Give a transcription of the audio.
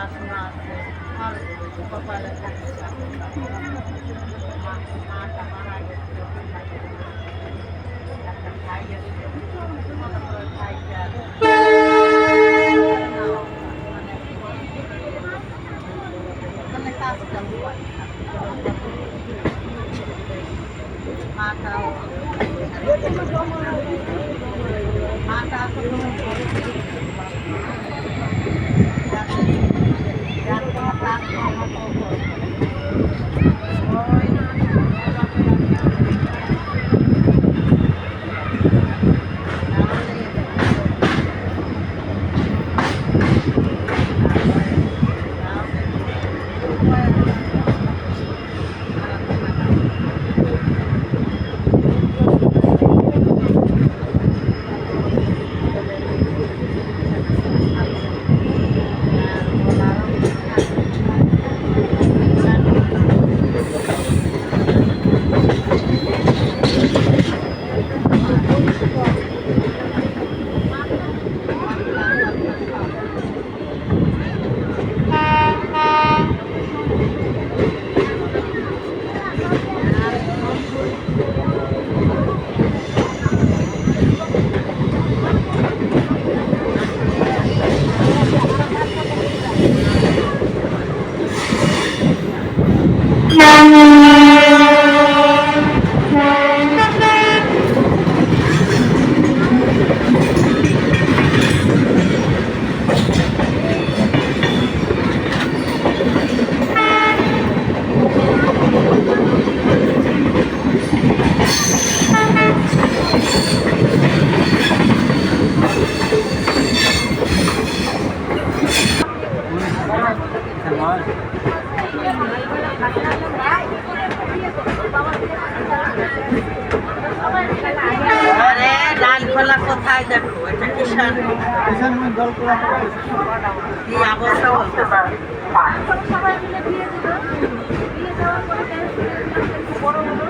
বাসনা আছে আর কপালে মাটা মারা গেছে একটা ভাই আছে মনে করে ভাইটা মানে কাজটা মাটাও মাটা আরে ডাল খোলা কোথায় দেখো এটা কিষান কি অবস্থা বলতে পারো সবাই মিলে দিয়ে দিল দিয়ে দেওয়ার পরে বড় বড়